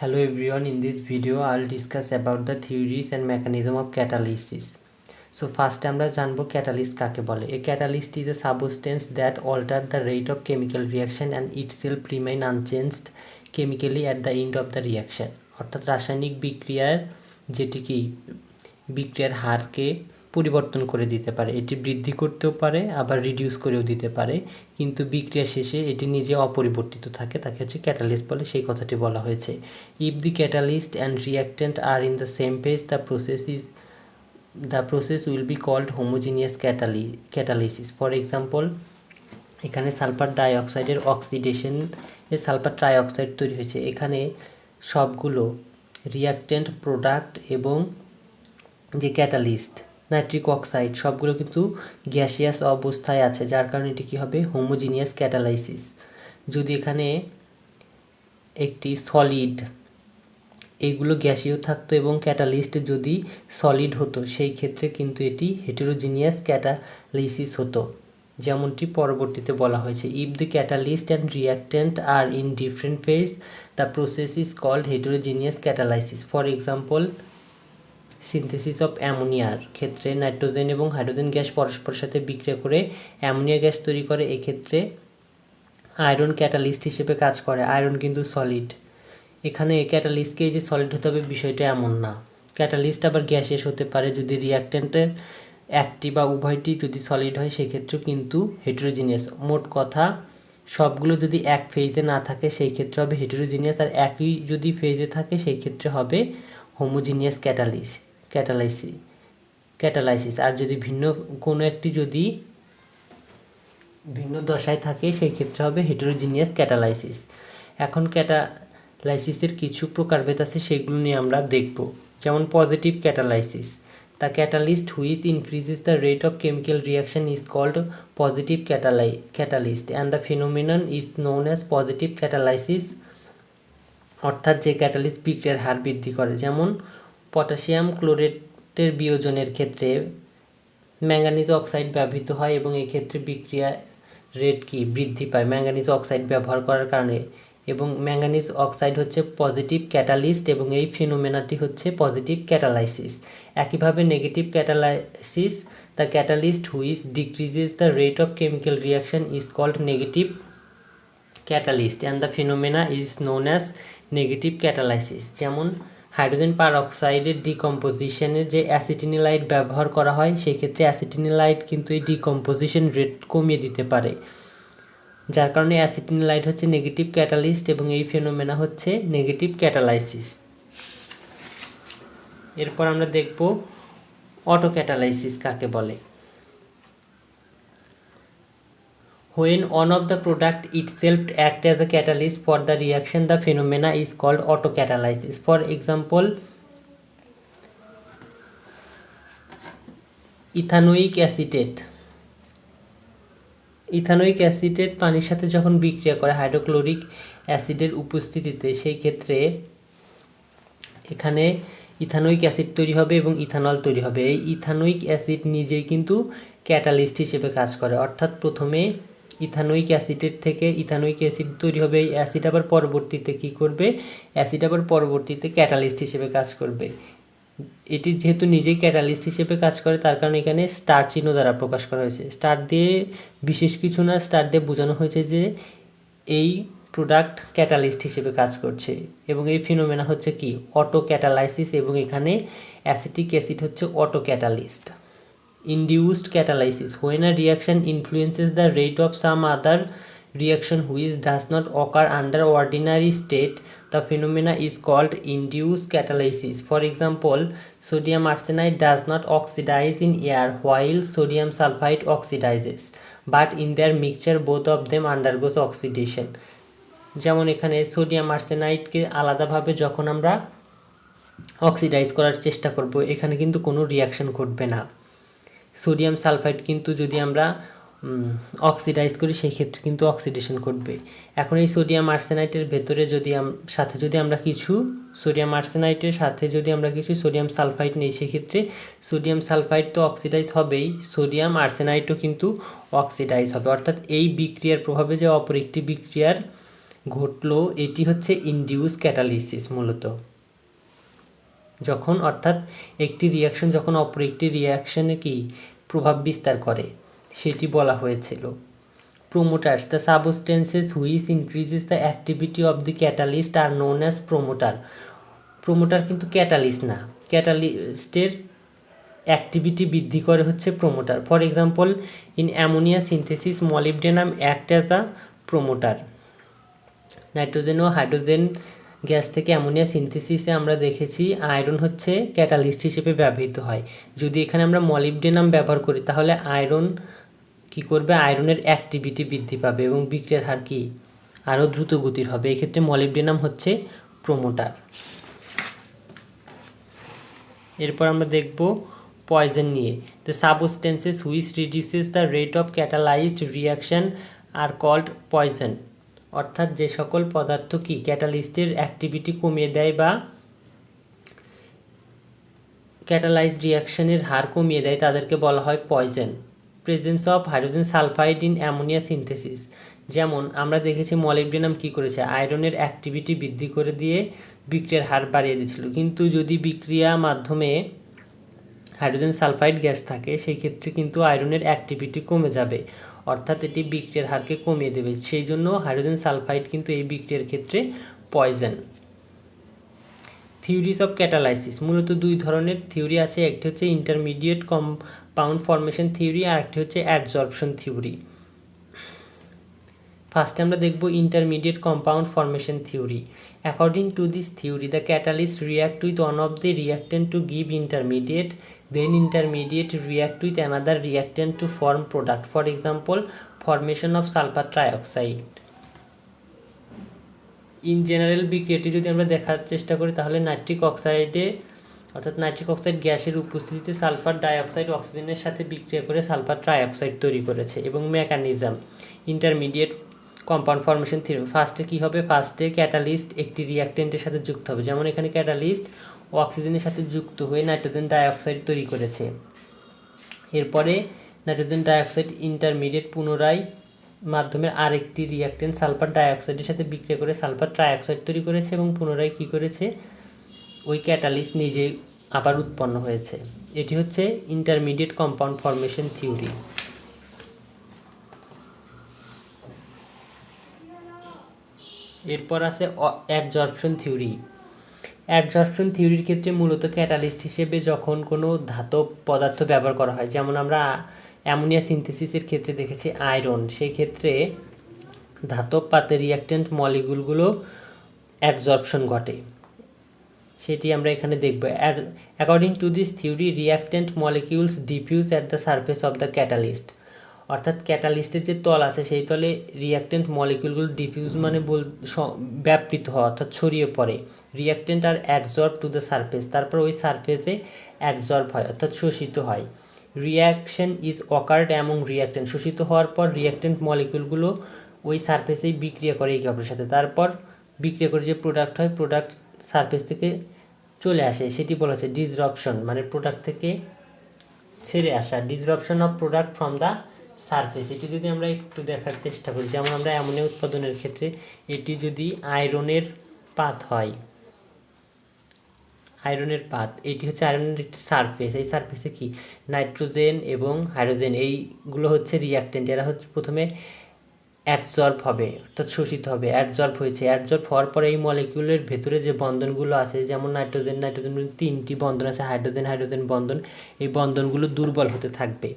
Hello everyone, in this video I'll discuss about the theories and mechanism of catalysis. So first আমরা জানবো catalyst কাকে বলে। A catalyst is a substance that alter the rate of chemical reaction and itself remain unchanged chemically at the end of the reaction। অর্থাৎ রাসায়নিক বিক্রিয়ার যেটি কি বিক্রিয়ার হারকে পরিবর্তন করে দিতে পারে, এটি বৃদ্ধি করতেও পারে আবার রিডিউস করেও দিতে পারে, কিন্তু বিক্রিয়া শেষে এটি নিজে অপরিবর্তিত থাকে, তাকে হচ্ছে ক্যাটালিস্ট বলে, সেই কথাটি বলা হয়েছে। If the catalyst and reactant are in the same page the process will be called homogeneous catalysis. For example, এখানে সালফার ডাইঅক্সাইডের অক্সিডেশন সালফার ট্রাইঅক্সাইড তৈরি হয়েছে। এখানে সবগুলো রিঅ্যাক্ট্যান্ট, প্রোডাক্ট এবং যে ক্যাটালিস্ট নাইট্রিক অক্সাইড সবগুলো কিন্তু গ্যাসিয়াস অবস্থায় আছে, যার কারণে এটি কী হবে, হোমোজিনিয়াস ক্যাটালাইসিস। যদি এখানে একটি সলিড, এইগুলো গ্যাসীয় থাকতো এবং ক্যাটালিস্ট যদি সলিড হতো, সেই ক্ষেত্রে কিন্তু এটি হেটেরোজিনিয়াস ক্যাটালিসিস হতো, যেমনটি পরবর্তীতে বলা হয়েছে। If the catalyst and reactant are in different phase the process is called heterogeneous catalysis. For example, synthesis of অ্যামোনিয়ার ক্ষেত্রে নাইট্রোজেন এবং হাইড্রোজেন গ্যাস পরস্পরের সাথে বিক্রিয়া করে অ্যামোনিয়া গ্যাস তৈরি করে। এক্ষেত্রে আয়রন ক্যাটালিস্ট হিসেবে কাজ করে, আয়রন কিন্তু সলিড। এখানে ক্যাটালিস্টকে যে সলিড হতে হবে বিষয়টা এমন না, ক্যাটালিস্ট আবার গ্যাসিয়াস হতে পারে। যদি রিঅ্যাক্ট্যান্টের একটি বা উভয়টি যদি সলিড হয়, সেক্ষেত্রেও কিন্তু হেটেরোজিনিয়াস। মোট কথা, সবগুলো যদি এক ফেজে না থাকে সেই ক্ষেত্রে হবে হেটেরোজিনিয়াস, আর একই যদি ফেজে থাকে সেই ক্ষেত্রে হবে হোমোজিনিয়াস ক্যাটালাইসিস। আর যদি ভিন্ন কোনো একটি যদি ভিন্ন দশায় থাকে সেই ক্ষেত্রে হবে হেটেরোজিনিয়াস ক্যাটালাইসিস। এখন ক্যাটালাইসিসের কিছু প্রকারভেদ আছে, সেগুলো নিয়ে আমরা দেখব। যেমন positive catalysis, the catalyst which increases the rate of chemical reaction is called positive catalyst and the phenomenon is known as positive catalysis. অর্থাৎ যে ক্যাটালিস্ট বিক্রিয়ার হার বৃদ্ধি করে, যেমন পটাশিয়াম ক্লোরেটের বিয়োজনের ক্ষেত্রে ম্যাঙ্গানিজ অক্সাইড ব্যবহৃত হয় এবং এক্ষেত্রে বিক্রিয়া রেট কি বৃদ্ধি পায় ম্যাঙ্গানিজ অক্সাইড ব্যবহার করার কারণে, এবং ম্যাঙ্গানিজ অক্সাইড হচ্ছে পজিটিভ ক্যাটালিস্ট এবং এই ফিনোমেনাটি হচ্ছে পজিটিভ ক্যাটালাইসিস। একইভাবে negative catalysis, the catalyst which decreases the rate of chemical reaction is called negative catalyst and the phenomena is known as negative catalysis. যেমন হাইড্রোজেন পারঅক্সাইডের ডিকম্পোজিশনের যে অ্যাসিটিনিলাইট ব্যবহার করা হয়, সেই ক্ষেত্রে অ্যাসিটিনিলাইট কিন্তু এই ডিকম্পোজিশন রেট কমিয়ে দিতে পারে, যার কারণে অ্যাসিটিনিলাইট হচ্ছে নেগেটিভ ক্যাটালিস্ট এবং এই ফেনোমেনা হচ্ছে নেগেটিভ ক্যাটালাইসিস। এরপর আমরা দেখব অটো ক্যাটালাইসিস কাকে বলে। When one of the product itself act as a catalyst for the reaction, the phenomena is called autocatalysis. For example, ethanoic acetate পানির সাথে যখন বিক্রিয়া করে হাইড্রোক্লোরিক অ্যাসিডের উপস্থিতিতে, সেই ক্ষেত্রে এখানে ইথানোয়িক অ্যাসিড তৈরি হবে এবং ইথানল তৈরি হবে। এই ইথানোয়িক অ্যাসিড নিজেই কিন্তু ক্যাটালিস্ট হিসেবে কাজ করে, অর্থাৎ প্রথমে ইথানোয়িক অ্যাসিডের থেকে ইথানোয়িক অ্যাসিড তৈরি হবে। এই অ্যাসিড আবার পরবর্তীতে কী করবে, ক্যাটালিস্ট হিসেবে কাজ করবে। এটি যেহেতু নিজেই ক্যাটালিস্ট হিসেবে কাজ করে, তার কারণে এখানে স্টার চিহ্ন দ্বারা প্রকাশ করা হয়েছে। স্টার দিয়ে বিশেষ কিছু না, স্টার দিয়ে বোঝানো হয়েছে যে এই প্রোডাক্ট ক্যাটালিস্ট হিসেবে কাজ করছে। এবং এই ফিনোমেনা হচ্ছে কি, অটো ক্যাটালাইসিস, এবং এখানে অ্যাসিটিক অ্যাসিড হচ্ছে auto catalyst. Induced catalysis, when a reaction influences the rate of some other reaction which does not occur under ordinary state, the phenomena is called induced catalysis. For example, sodium arsenide does not oxidize in air while sodium sulfide oxidizes, but in their mixture both of them undergoes oxidation. যেমন এখানে sodium আর্সেনাইডকে আলাদাভাবে যখন আমরা oxidise করার চেষ্টা করব, এখানে কিন্তু কোনো রিয়াকশন ঘটবে না। সোডিয়াম সালফাইড কিন্তু যদি আমরা অক্সিডাইজ করি, সেই ক্ষেত্রে কিন্তু অক্সিডেশন ঘটবে। এখন এই সোডিয়াম আর্সেনাইটের ভেতরে যদি আমরা কিছু সোডিয়াম সালফাইড নিই, সেক্ষেত্রে সোডিয়াম সালফাইড তো অক্সিডাইজ হবেই, সোডিয়াম আর্সেনাইটও কিন্তু অক্সিডাইজ হবে। অর্থাৎ এই বিক্রিয়ার প্রভাবে যে অপর একটি বিক্রিয়ার ঘটলো, এটি হচ্ছে ইনডিউস ক্যাটালিসিস মূলত। যখন অর্থাৎ একটি রিয়াকশন যখন অপর একটি রিয়াকশনে কি প্রভাব বিস্তার করে সেটি বলা হয়েছিল। Promoters, the substances which increases the activity of the catalyst are known as promoter. Promoter কিন্তু ক্যাটালিস্ট না, ক্যাটালিস্টের অ্যাক্টিভিটি বৃদ্ধি করে হচ্ছে promoter. For example, in ammonia synthesis molybdenum act as a promoter. Nitrogen ও হাইড্রোজেন গ্যাস থেকে ammonia সিনথেসিসে আমরা দেখেছি আয়রন হচ্ছে ক্যাটালিস্ট হিসেবে ব্যবহৃত হয়। যদি এখানে আমরা মলিবডেনাম ব্যবহার করি তাহলে আয়রন কি করবে, আয়রনের অ্যাক্টিভিটি বৃদ্ধি পাবে এবং বিক্রিয়ার হার কি আরও দ্রুত গতির হবে। এক্ষেত্রে মলিবডেনাম হচ্ছে প্রোমোটার। এরপর আমরা দেখব পয়জন নিয়ে। The substances which reduces the rate of catalysed reaction are called poison. অর্থাৎ যে সকল পদার্থ কি ক্যাটালিস্টের অ্যাক্টিভিটি কমিয়ে দেয় বা ক্যাটালাইজড রিয়াকশনের হার কমিয়ে দেয় তাদেরকে বলা হয় poison. Presence of hydrogen sulphide in ammonia synthesis. যেমন আমরা দেখেছি মলিবডেনাম কী করেছে, আয়রনের অ্যাক্টিভিটি বৃদ্ধি করে দিয়ে বিক্রিয়ার হার বাড়িয়ে দিয়েছিল। কিন্তু যদি বিক্রিয়া মাধ্যমে হাইড্রোজেন সালফাইড গ্যাস থাকে সেই ক্ষেত্রে কিন্তু আয়রনের অ্যাক্টিভিটি কমে যাবে, অর্থাৎ এটি বিক্রিয়ার হারকে কমিয়ে দেবে। সেই জন্য হাইড্রোজেন সালফাইড কিন্তু এই বিক্রিয়ার ক্ষেত্রে পয়জন। থিওরিজ অফ ক্যাটালাইসিস, মূলত দুই ধরনের থিওরি আছে, একটি হচ্ছে ইন্টারমিডিয়েট কম্পাউন্ড ফরমেশন থিওরি আর একটি হচ্ছে অ্যাডজর্পশন থিওরি। ফার্স্টে আমরা দেখব intermediate compound formation theory. According to this theory the catalyst react with one of the reactant to give intermediate, then intermediate react with another reactant to form product. For example, formation of sulfur trioxide. In general বিক্রিয়াটি যদি আমরা দেখার চেষ্টা করি তাহলে nitric অক্সাইডে অর্থাৎ nitric oxide গ্যাসের উপস্থিতিতে সালফার ডাইঅক্সাইড অক্সিজেনের সাথে বিক্রিয়া করে সালফার ট্রাইঅক্সাইড তৈরি করেছে। এবং mechanism intermediate compound formation theory. ফার্স্টে কী হবে, ফার্স্টে ক্যাটালিস্ট একটি রিয়াক্টেন্টের সাথে যুক্ত হবে, যেমন এখানে ক্যাটালিস্ট ও অক্সিজেনের সাথে যুক্ত হয়ে নাইট্রোজেন ডাইঅক্সাইড তৈরি করেছে। এরপরে নাইট্রোজেন ডাইঅক্সাইড ইন্টারমিডিয়েট পুনরায় মাধ্যমে আরেকটি রিয়াক্টেন্ট সালফার ডাইঅক্সাইডের সাথে বিক্রিয়া করে সালফার ট্রাইঅক্সাইড তৈরি করেছে এবং পুনরায় কী করেছে, ওই ক্যাটালিস্ট নিজেই আবার উৎপন্ন হয়েছে। এটি হচ্ছে ইন্টারমিডিয়েট কম্পাউন্ড ফরমেশন থিওরি। এরপর আছে অ্যাডজর্পশন থিওরি। অ্যাডজর্পশন থিওরির ক্ষেত্রে মূলত ক্যাটালিস্ট হিসেবে যখন কোনো ধাতব পদার্থ ব্যবহার করা হয়, যেমন আমরা অ্যামোনিয়া সিনথেসিসের ক্ষেত্রে দেখেছি আয়রন, সেই ক্ষেত্রে ধাতব পাতে রিয়াক্টেন্ট মলিকুলগুলো অ্যাডজর্পশন ঘটে, সেটি আমরা এখানে দেখব। According to this theory reactant molecules diffuse at the surface of the catalyst. অর্থাৎ ক্যাটালিস্টের যে তল আছে সেই তলে রিয়াক্টেন্ট মলিকিউলগুলো ডিফিউজ মানে ব্যাপৃত হয় অর্থাৎ ছড়িয়ে পড়ে। Reactant are adsorb to the surface, তারপর ওই সারফেসে অ্যাডজর্ব হয় অর্থাৎ শোষিত হয়। Reaction is occurred among reactant, শোষিত হওয়ার পর রিয়াক্টেন্ট মলিকিউলগুলো ওই সারফেসেই বিক্রিয়া করে একে অপরের সাথে, তারপর বিক্রিয়া করে যে প্রোডাক্ট হয় প্রোডাক্ট সারফেস থেকে চলে আসে, সেটি বলা হচ্ছে ডিসরাপশন, মানে প্রোডাক্ট থেকে ছেড়ে আসা, disruption of product from the surface. এটি যদি আমরা একটু দেখার চেষ্টা করি, যেমন আমরা অ্যামোনিয়া উৎপাদনের ক্ষেত্রে এটি যদি আয়রনের পাত হয়, আয়রনের পাত, এটি হচ্ছে আয়রনের একটি সারফেস, এই সারফেসে কি নাইট্রোজেন এবং হাইড্রোজেন এইগুলো হচ্ছে রিয়াক্টেন্ট, এরা হচ্ছে প্রথমে অ্যাডজর্ব হবে অর্থাৎ শোষিত হবে, অ্যাডজর্ব হয়েছে, অ্যাডজর্ব হওয়ার পরে এই মলিকিউলের ভেতরে যে বন্ধনগুলো আছে, যেমন নাইট্রোজেন তিনটি বন্ধন আছে, হাইড্রোজেন হাইড্রোজেন বন্ধন, এই বন্ধনগুলো দুর্বল হতে থাকবে।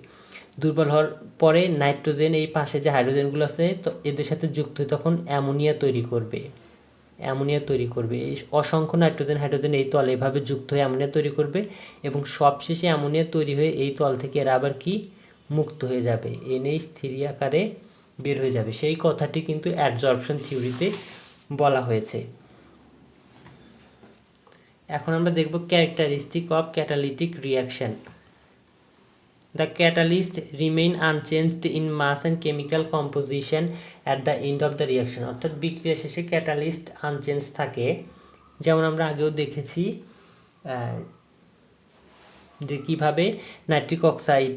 দুর্বল হওয়ার পরে নাইট্রোজেন এই পাশে যে হাইড্রোজেনগুলো আছে তো এদের সাথে যুক্ত হয়ে তখন অ্যামোনিয়া তৈরি করবে, অ্যামোনিয়া তৈরি করবে। এই অসংখ্য নাইট্রোজেন হাইড্রোজেন এই তলে এভাবে যুক্ত হয়ে অ্যামোনিয়া তৈরি করবে এবং সবশেষে অ্যামোনিয়া তৈরি হয়ে এই তল থেকে এরা আবার কি মুক্ত হয়ে যাবে, NH3 আকারে বের হয়ে যাবে। সেই কথাটি কিন্তু অ্যাডজর্পশন থিওরিতে বলা হয়েছে। এখন আমরা দেখব characteristic of catalytic reaction. The catalyst remain unchanged in mass and chemical composition at the end of the reaction. অর্থাৎ বিক্রিয়া শেষে ক্যাটালিস্ট আনচেঞ্জ থাকে, যেমন আমরা আগেও দেখেছি যে কীভাবে নাইট্রিক অক্সাইড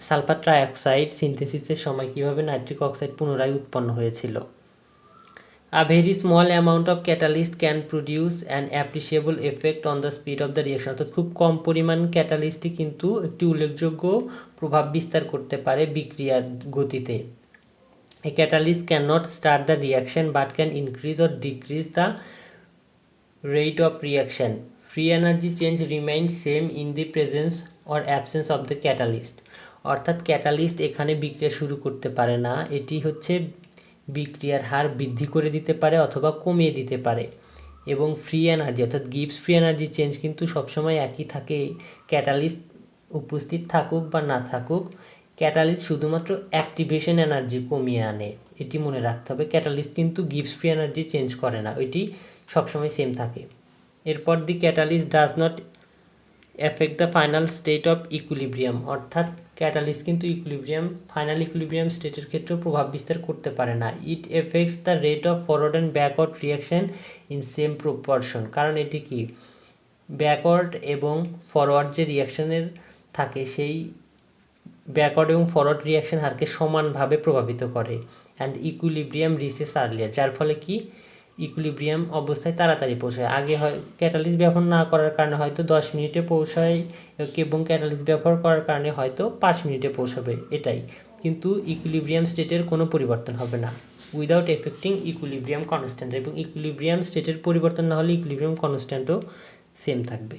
সালফার ট্রাইঅক্সাইড সিনথেসিসের সময় কীভাবে নাইট্রিক অক্সাইড পুনরায় উৎপন্ন হয়েছিল। A very small amount of catalyst can produce an appreciable effect on the speed of the reaction, অর্থাৎ খুব কম পরিমাণ ক্যাটালিস্টই কিন্তু একটি উল্লেখযোগ্য প্রভাব বিস্তার করতে পারে বিক্রিয়ার গতিতে। A catalyst cannot start the reaction but can increase or decrease the rate of reaction. Free energy change remains same in the presence or absence of the catalyst. অর্থাৎ ক্যাটালিস্ট এখানে বিক্রিয়া শুরু করতে পারে না, এটি হচ্ছে বিক্রিয়ার হার বৃদ্ধি করে দিতে পারে অথবা কমিয়ে দিতে পারে। এবং ফ্রি এনার্জি অর্থাৎ গিভস ফ্রি এনার্জি চেঞ্জ কিন্তু সবসময় একই থাকে, ক্যাটালিস্ট উপস্থিত থাকুক বা না থাকুক। ক্যাটালিস্ট শুধুমাত্র অ্যাক্টিভেশন এনার্জি কমিয়ে আনে, এটি মনে রাখতে হবে। ক্যাটালিস্ট কিন্তু গিভস ফ্রি এনার্জি চেঞ্জ করে না, ওইটি সবসময় সেম থাকে। এরপর the catalyst does not effect the final state of equilibrium, অর্থাৎ ক্যাটালিস্ট কিন্তু ফাইনাল ইকুইলিব্রিয়াম স্টেটের ক্ষেত্রেও প্রভাব বিস্তার করতে পারে না। It effects the rate of forward and backward reaction in same proportion, কারণ এটি কি ব্যাকওয়ার্ড এবং ফরওয়ার্ড যে রিয়াকশনের থাকে সেই ব্যাকওয়ার্ড এবং ফরওয়ার্ড রিয়াকশন হারকে সমানভাবে প্রভাবিত করে। অ্যান্ড ইকুইলিব্রিয়াম রিচেস আর্লিয়ার, যার ফলে কি ইকুইলিব্রিয়াম অবস্থায় তাড়াতাড়ি পৌঁছায়। আগে হয় ক্যাটালিস্ট ব্যবহার না করার কারণে হয়তো 10 মিনিটে পৌঁছায় এবং ক্যাটালিস্ট ব্যবহার করার কারণে হয়তো 5 মিনিটে পৌঁছাবে, এটাই। কিন্তু ইকুইলিব্রিয়াম স্টেটের কোনো পরিবর্তন হবে না উইদাউট এফেক্টিং ইকুইলিব্রিয়াম কনস্ট্যান্ট, এবং ইকুইলিব্রিয়াম স্টেটের পরিবর্তন না হলে ইকুইলিব্রিয়াম কনস্ট্যান্টও সেম থাকবে।